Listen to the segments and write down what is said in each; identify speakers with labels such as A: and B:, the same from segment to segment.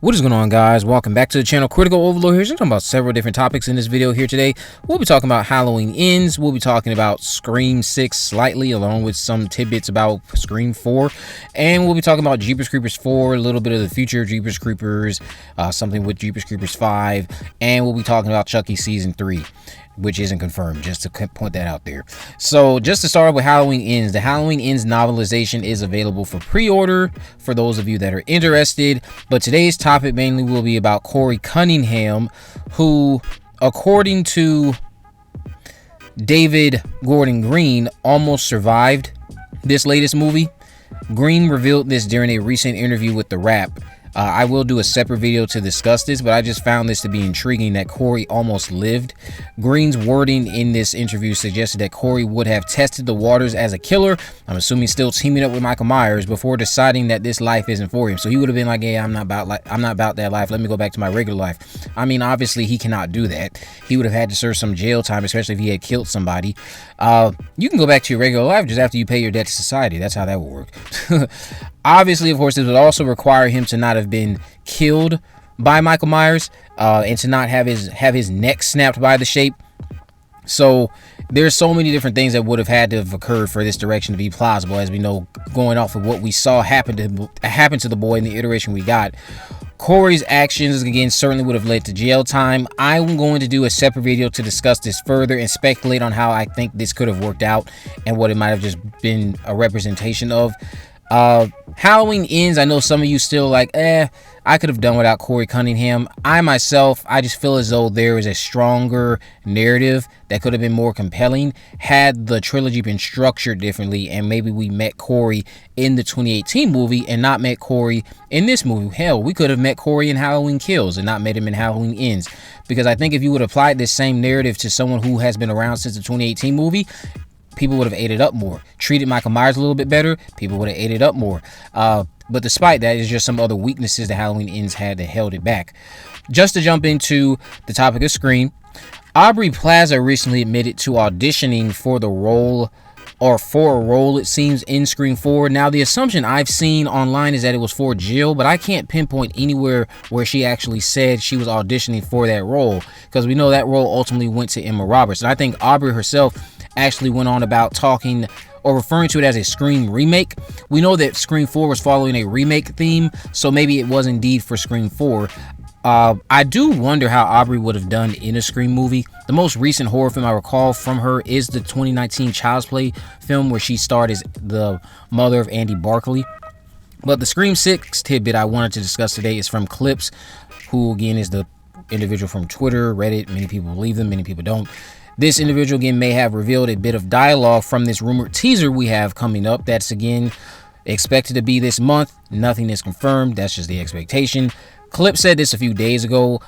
A: What is going on, guys? Welcome back to the channel. Critical Overlord here. We're talking about several different topics in this video here today. We'll be talking about Halloween Ends. We'll be talking about Scream 6 slightly, along with some tidbits about Scream 4. And we'll be talking about Jeepers Creepers 4, a little bit of the future of Jeepers Creepers, something with Jeepers Creepers 5. And we'll be talking about Chucky Season 3. Which isn't confirmed, just to point that out there. So just to start with Halloween Ends, the Halloween Ends novelization is available for pre-order for those of you that are interested. But today's topic mainly will be about Corey Cunningham, who, according to David Gordon Green, almost survived this latest movie. Green revealed this during a recent interview with The Wrap. I will do a separate video to discuss this, but I just found this to be intriguing that Corey almost lived. Green's wording in this interview suggested that Corey would have tested the waters as a killer, I'm assuming still teaming up with Michael Myers, before deciding that this life isn't for him. So he would have been like, "Yeah, I'm not about that life. Let me go back to my regular life." I mean, obviously he cannot do that. He would have had to serve some jail time, especially if he had killed somebody. You can go back to your regular life just after you pay your debt to society. That's how that would work. Obviously, of course, this would also require him to not have been killed by Michael Myers, and to not have his neck snapped by the shape. So there's so many different things that would have had to have occurred for this direction to be plausible, as we know, going off of what we saw happen to the boy in the iteration we got. Corey's actions, again, certainly would have led to jail time. I'm going to do a separate video to discuss this further and speculate on how I think this could have worked out and what it might have just been a representation of. Halloween Ends, I know some of you still like, I could have done without Corey Cunningham. I just feel as though there is a stronger narrative that could have been more compelling had the trilogy been structured differently, and maybe we met Corey in the 2018 movie and not met Corey in this movie. Hell, we could have met Corey in Halloween Kills and not met him in Halloween Ends, because I think if you would apply this same narrative to someone who has been around since the 2018 movie, people would have ate it up more. Treated Michael Myers a little bit better, people would have ate it up more. But despite that, it's just some other weaknesses that Halloween Ends had that held it back. Just to jump into the topic of Scream, Aubrey Plaza recently admitted to auditioning for the role, or for a role, it seems, in Scream 4. Now, the assumption I've seen online is that it was for Jill, but I can't pinpoint anywhere where she actually said she was auditioning for that role, because we know that role ultimately went to Emma Roberts. And I think Aubrey herself actually went on about talking or referring to it as a Scream remake. We know that Scream 4 was following a remake theme, so maybe it was indeed for Scream 4. I do wonder how Aubrey would have done in a Scream movie. The most recent horror film I recall from her is the 2019 Child's Play film, where she starred as the mother of Andy Barkley. But the Scream 6 tidbit I wanted to discuss today is from Clips, who again is the individual from Twitter, Reddit. Many people believe them, many people don't. This individual again may have revealed a bit of dialogue from this rumored teaser we have coming up. That's again expected to be this month. Nothing is confirmed. That's just the expectation. Clip said this a few days ago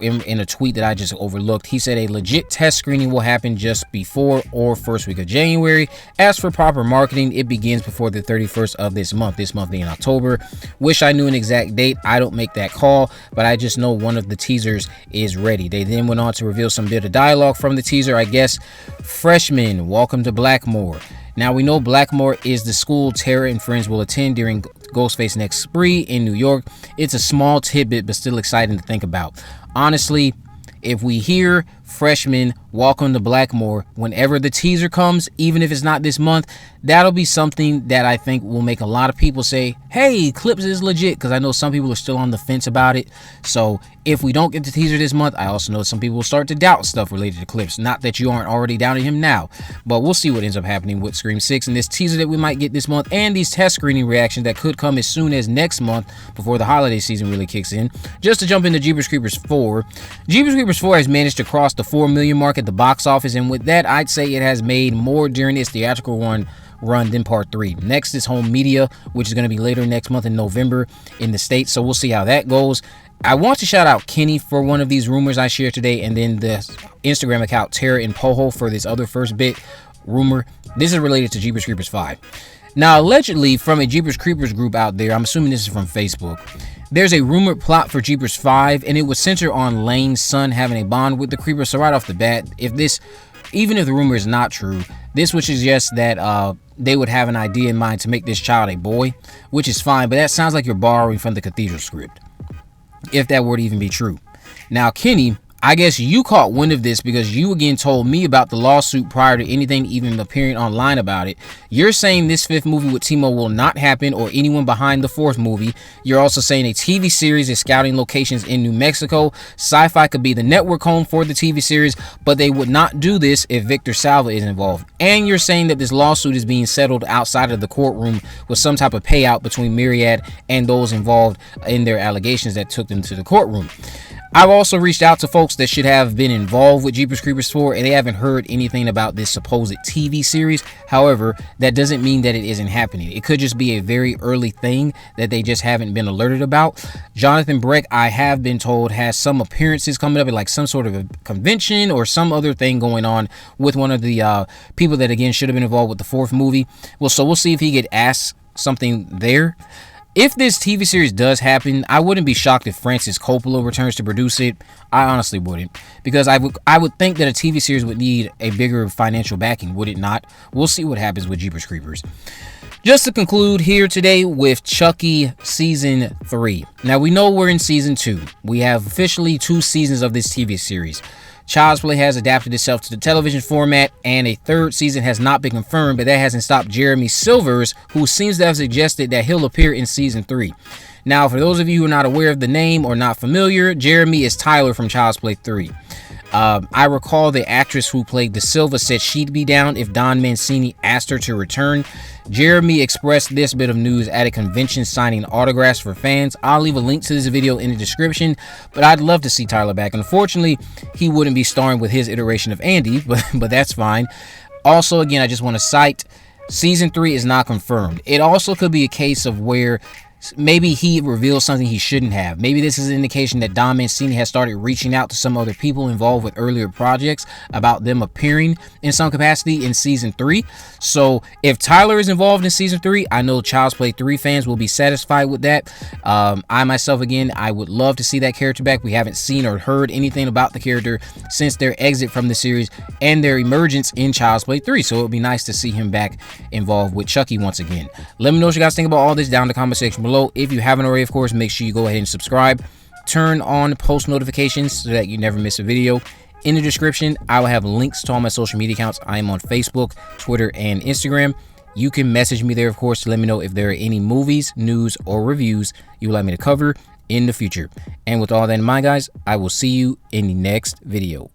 A: in a tweet that I just overlooked. He said a legit test screening will happen just before or first week of January. As for proper marketing, it begins before the 31st of this month being October. Wish I knew an exact date. I don't make that call, but I just know one of the teasers is ready. They then went on to reveal some bit of dialogue from the teaser. I guess, "Freshmen, welcome to Blackmore." Now, we know Blackmore is the school Tara and friends will attend during Ghostface's next spree in New York. It's a small tidbit, but still exciting to think about. Honestly, if we hear "Freshmen, welcome to Blackmore" whenever the teaser comes, even if it's not this month, that'll be something that I think will make a lot of people say, "Hey, Clips is legit," because I know some people are still on the fence about it. So if we don't get the teaser this month, I also know some people will start to doubt stuff related to Clips. Not that you aren't already doubting him now, but we'll see what ends up happening with Scream 6 and this teaser that we might get this month, and these test screening reactions that could come as soon as next month before the holiday season really kicks in. Just to jump into Jeepers Creepers 4. Jeepers Creepers 4 has managed to cross the 4 million mark at the box office, and with that, I'd say it has made more during its theatrical run than part 3. Next is home media, which is going to be later next month in November in the States, so we'll see how that goes. I want to shout out Kenny for one of these rumors I shared today, and then the Instagram account Tara and Poho for this other first bit rumor. This is related to Jeepers Creepers 5. Now, allegedly, from a Jeepers Creepers group out there, I'm assuming this is from Facebook, there's a rumored plot for Jeepers 5, and it would center on Lane's son having a bond with the Creeper. So right off the bat, even if the rumor is not true, this would suggest that they would have an idea in mind to make this child a boy, which is fine, but that sounds like you're borrowing from the Cathedral script. if that were to even be true. Now, Kenny, I guess you caught wind of this because you again told me about the lawsuit prior to anything even appearing online about it. You're saying this 5th movie with Timo will not happen, or anyone behind the 4th movie. You're also saying a TV series is scouting locations in New Mexico. Syfy could be the network home for the TV series, but they would not do this if Victor Salva is involved. And you're saying that this lawsuit is being settled outside of the courtroom with some type of payout between Myriad and those involved in their allegations that took them to the courtroom. I've also reached out to folks that should have been involved with Jeepers Creepers 4, and they haven't heard anything about this supposed TV series. However, that doesn't mean that it isn't happening. It could just be a very early thing that they just haven't been alerted about. Jonathan Breck, I have been told, has some appearances coming up at like some sort of a convention or some other thing going on with one of the people that again should have been involved with the 4th movie. Well, so we'll see if he get asked something there. If this TV series does happen, I wouldn't be shocked if Francis Coppola returns to produce it. I honestly wouldn't, because I would think that a TV series would need a bigger financial backing, would it not? We'll see what happens with Jeepers Creepers. Just to conclude here today with Chucky Season 3. Now, we know we're in Season 2. We have officially 2 seasons of this TV series. Child's Play has adapted itself to the television format, and a 3rd season has not been confirmed, but that hasn't stopped Jeremy Silvers, who seems to have suggested that he'll appear in Season 3. Now, for those of you who are not aware of the name or not familiar, Jeremy is Tyler from Child's Play 3. I recall the actress who played Da Silva said she'd be down if Don Mancini asked her to return. Jeremy expressed this bit of news at a convention signing autographs for fans. I'll leave a link to this video in the description, but I'd love to see Tyler back. Unfortunately, he wouldn't be starring with his iteration of Andy, but that's fine. Also, again, I just want to cite, Season 3 is not confirmed. It also could be a case of where maybe he revealed something he shouldn't have. Maybe this is an indication that Don Mancini has started reaching out to some other people involved with earlier projects about them appearing in some capacity in Season 3. So if Tyler is involved in Season 3, I know Child's Play 3 fans will be satisfied with that. I myself, again, I would love to see that character back. We haven't seen or heard anything about the character since their exit from the series and their emergence in Child's Play 3. So it would be nice to see him back involved with Chucky once again. Let me know what you guys think about all this down in the comment section below. If you haven't already, of course, make sure you go ahead and subscribe. Turn on post notifications so that you never miss a video. In the description, I will have links to all my social media accounts. I am on Facebook, Twitter, and Instagram. You can message me there, of course, to let me know if there are any movies, news, or reviews you would like me to cover in the future. And with all that in mind, guys, I will see you in the next video.